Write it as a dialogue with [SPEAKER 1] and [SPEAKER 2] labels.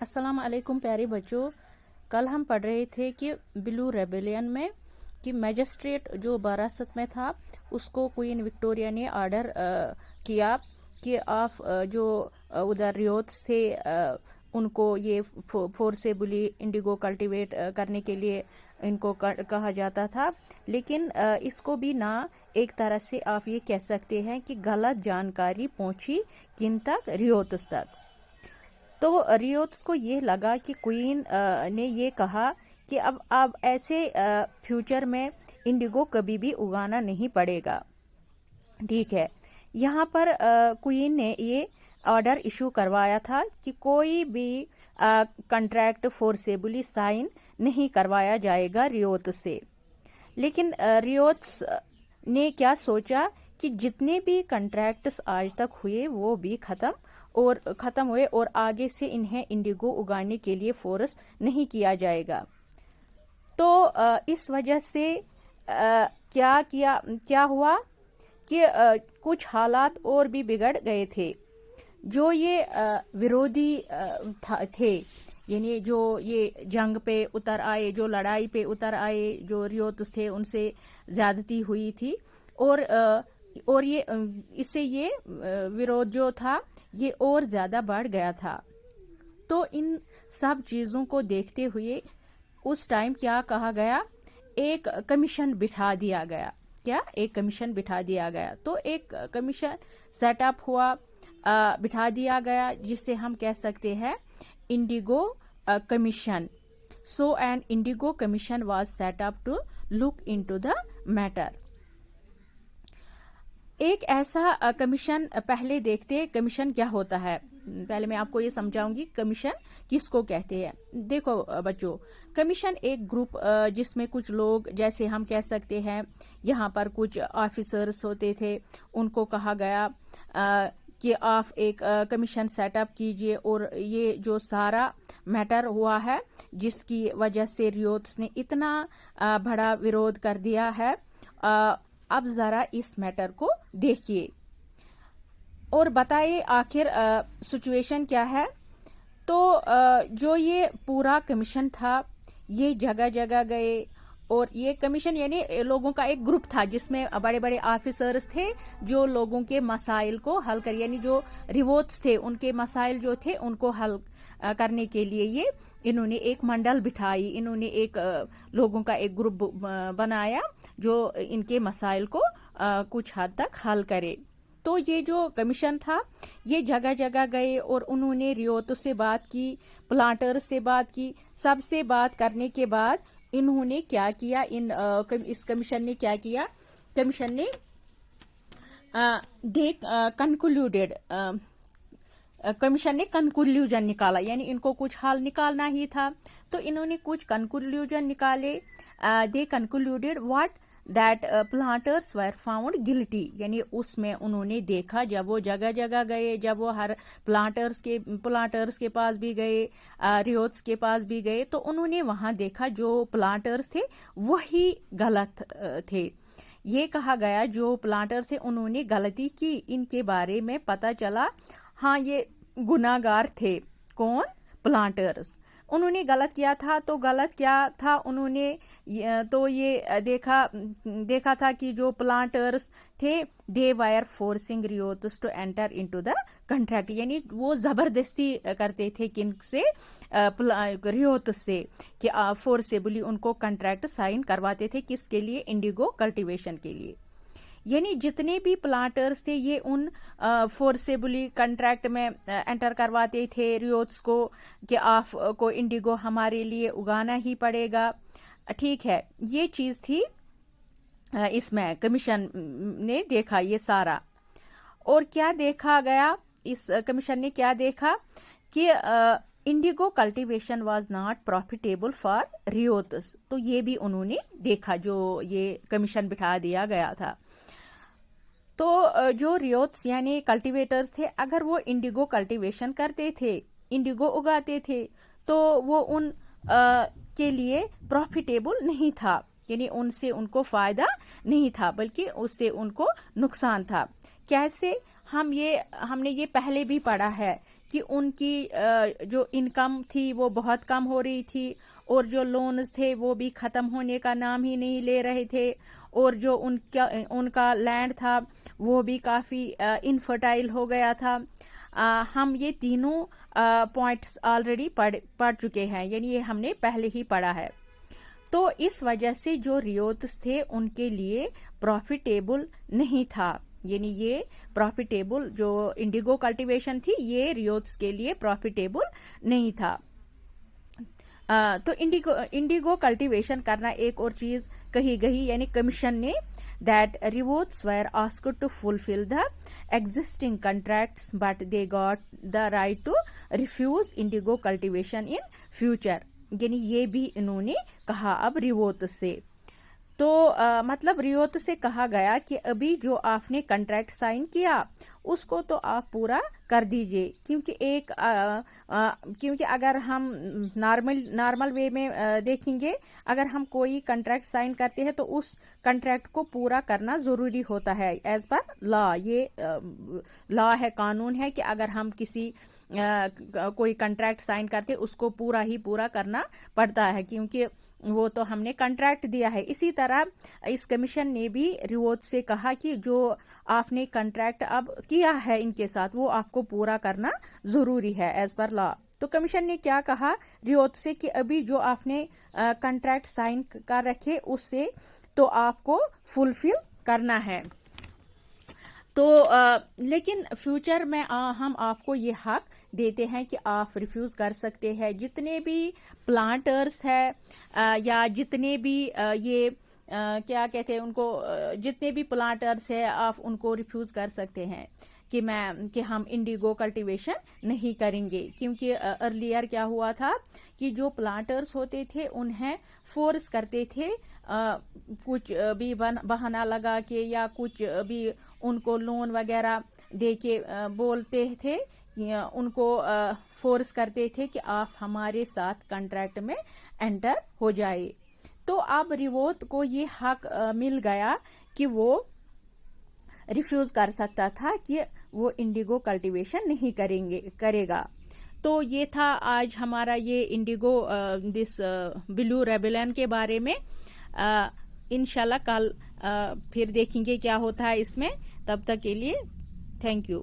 [SPEAKER 1] अस्सलाम वालेकुम प्यारे बच्चों। कल हम पढ़ रहे थे कि ब्लू रेबेलियन में कि मैजिस्ट्रेट जो बारासत में था उसको क्वीन विक्टोरिया ने ऑर्डर किया कि आप जो उधर रियोत्स थे उनको ये फोर्सेबली इंडिगो कल्टीवेट करने के लिए इनको कहा जाता था। लेकिन इसको भी ना एक तरह से आप ये कह सकते हैं कि गलत जानकारी पहुंची किन तक, रियोत्स तक। तो रियोत्स को ये लगा कि क्वीन ने ये कहा कि अब ऐसे फ्यूचर में इंडिगो कभी भी उगाना नहीं पड़ेगा। ठीक है, यहाँ पर क्वीन ने ये ऑर्डर इशू करवाया था कि कोई भी कॉन्ट्रैक्ट फोर्सेबली साइन नहीं करवाया जाएगा रियोत्स से। लेकिन रियोत्स ने क्या सोचा कि जितने भी कॉन्ट्रैक्ट्स आज तक हुए वो भी खत्म हुए और आगे से इन्हें इंडिगो उगाने के लिए फोर्स नहीं किया जाएगा। तो इस वजह से क्या हुआ कि कुछ हालात और भी बिगड़ गए थे। जो ये विरोधी थे, यानी जो ये जंग पे उतर आए, जो लड़ाई पे उतर आए, जो रियोत्स थे उनसे ज्यादती हुई थी और ये इससे ये विरोध जो था ये और ज्यादा बढ़ गया था। तो इन सब चीजों को देखते हुए उस टाइम क्या कहा गया, एक कमीशन बिठा दिया गया। एक कमीशन बिठा दिया गया। तो एक कमीशन सेटअप हुआ, बिठा दिया गया, जिसे हम कह सकते हैं Indigo commission. So an Indigo commission was set up to look into the matter. एक ऐसा कमीशन पहले देखते, कमीशन क्या होता है। पहले मैं आपको ये समझाऊंगी कमीशन किसको कहते हैं। देखो बच्चों, कमीशन एक ग्रुप जिसमें कुछ लोग, जैसे हम कह सकते हैं यहाँ पर कुछ ऑफिसर्स होते थे, उनको कहा गया कि आप एक कमीशन सेटअप कीजिए और ये जो सारा मैटर हुआ है जिसकी वजह से रियोत्स ने इतना बड़ा विरोध कर दिया है, अब जरा इस मैटर को देखिए और बताइए आखिर सिचुएशन क्या है। तो जो ये पूरा कमीशन था ये जगह जगह गए और ये कमीशन यानी लोगों का एक ग्रुप था जिसमें बड़े बड़े ऑफिसर्स थे जो लोगों के मसाइल को हल कर, यानी जो रिवोट्स थे उनके मसाइल जो थे उनको हल करने के लिए ये इन्होंने एक मंडल बिठाई, इन्होंने एक लोगों का एक ग्रुप बनाया जो इनके मसाइल को कुछ हद तक हल करे। तो ये जो कमीशन था ये जगह जगह गए और उन्होंने रियोत्स से बात की, प्लांटर्स से बात की। सबसे बात करने के बाद इन्होंने क्या किया, इस कमीशन ने क्या किया, कमीशन ने कमीशन ने कंक्लूजन निकाला, यानी इनको कुछ हल निकालना ही था। तो इन्होंने कुछ कंक्लूजन निकाले। दे concluded what that planters were found guilty, यानी उसमें उन्होंने देखा, जब वो जगह जगह गए, जब वो हर प्लांटर्स के पास भी गए, रियोत्स के पास भी गए, तो उन्होंने वहां देखा जो प्लांटर्स थे वही गलत थे। ये कहा गया जो प्लांटर्स थे उन्होंने गलती की, इनके बारे में पता चला हाँ ये गुनाहगार थे। कौन? प्लांटर्स। उन्होंने गलत किया था। तो गलत क्या था उन्होंने तो ये देखा था कि जो प्लांटर्स थे they were forcing ryots to enter into the contract, यानी वो जबरदस्ती करते थे किन से, रियोत्स से, कि फोर्सेबली उनको कॉन्ट्रैक्ट साइन करवाते थे। किसके लिए? इंडिगो कल्टीवेशन के लिए। यानी जितने भी प्लांटर्स थे ये उन फोर्सेबली कॉन्ट्रैक्ट में एंटर करवाते थे रियोत्स को कि आप को इंडिगो हमारे लिए उगाना ही पड़ेगा। ठीक है, ये चीज थी इसमें कमीशन ने देखा ये सारा। और क्या देखा गया, इस कमीशन ने क्या देखा कि indigo cultivation was not profitable for ryots. तो ये भी उन्होंने देखा जो ये कमीशन बिठा दिया गया था। तो जो रियोत्स यानी कल्टीवेटर्स थे, अगर वो इंडिगो कल्टीवेशन करते थे, इंडिगो उगाते थे, तो वो उन के लिए प्रॉफिटेबल नहीं था, यानी उनसे उनको फायदा नहीं था बल्कि उससे उनको नुकसान था। कैसे? हमने ये पहले भी पढ़ा है کہ ان کی جو انکم تھی وہ بہت کم ہو رہی تھی اور جو لونز تھے وہ بھی ختم ہونے کا نام ہی نہیں لے رہے تھے اور جو ان کا لینڈ تھا وہ بھی کافی انفرٹائل ہو گیا تھا. ہم یہ تینوں پوائنٹس آلریڈی پڑھ چکے ہیں, یعنی یہ ہم نے پہلے ہی پڑھا ہے. تو اس وجہ سے جو ریوتس تھے ان کے لیے پروفیٹیبل نہیں تھا, یعنی یہ پروفیٹیبل جو انڈیگو کلٹیویشن تھی یہ ریوتس کے لیے پروفیٹیبل نہیں تھا. تو انڈیگو کلٹیویشن کرنا ایک اور چیز کہی گئی, یعنی کمیشن نے that revotes were asked to fulfill the existing contracts but they got the right to refuse indigo cultivation in future. یعنی یہ بھی انہوں نے کہا اب ریوت سے. تو مطلب ریوت سے کہا گیا کہ ابھی جو آپ نے کنٹریکٹ سائن کیا اس کو تو آپ پورا کر دیجئے, کیونکہ اگر ہم نارمل وے میں دیکھیں گے, اگر ہم کوئی کنٹریکٹ سائن کرتے ہیں تو اس کنٹریکٹ کو پورا کرنا ضروری ہوتا ہے ایز پر لا. یہ لا ہے, قانون ہے کہ اگر ہم کوئی کنٹریکٹ سائن کرتے اس کو پورا کرنا پڑتا ہے, کیونکہ وہ تو ہم نے کنٹریکٹ دیا ہے. اسی طرح اس کمیشن نے بھی ریوت سے کہا کہ جو آپ نے کنٹریکٹ اب کیا ہے ان کے ساتھ وہ آپ کو پورا کرنا ضروری ہے ایز پر لا. تو کمیشن نے کیا کہا ریوت سے کہ ابھی جو آپ نے کنٹریکٹ سائن کر رکھے اس سے تو آپ کو فلفل کرنا ہے. تو لیکن فیوچر میں ہم آپ کو یہ حق دیتے ہیں کہ آپ ریفیوز کر سکتے ہیں. جتنے بھی پلانٹرز ہیں یا جتنے بھی یہ کیا کہتے ہیں ان کو, جتنے بھی پلانٹرز ہیں آپ ان کو ریفیوز کر سکتے ہیں کہ ہم انڈیگو کلٹیویشن نہیں کریں گے. کیونکہ ارلیئر کیا ہوا تھا کہ جو پلانٹرز ہوتے تھے انہیں فورس کرتے تھے, کچھ بھی بہانہ لگا کے یا کچھ بھی ان کو لون وغیرہ دے کے بولتے تھے, ان کو فورس کرتے تھے کہ آپ ہمارے ساتھ کنٹریکٹ میں انٹر ہو جائے. تو اب ریوت کو یہ حق مل گیا کہ وہ ریفیوز کر سکتا تھا کہ وہ انڈیگو کلٹیویشن نہیں کرے گا. تو یہ تھا آج ہمارا یہ انڈیگو دس بلو ریبیلن کے بارے میں. انشاءاللہ کل پھر دیکھیں گے کیا ہوتا ہے اس میں. تب تک کے لیے تھینک یو.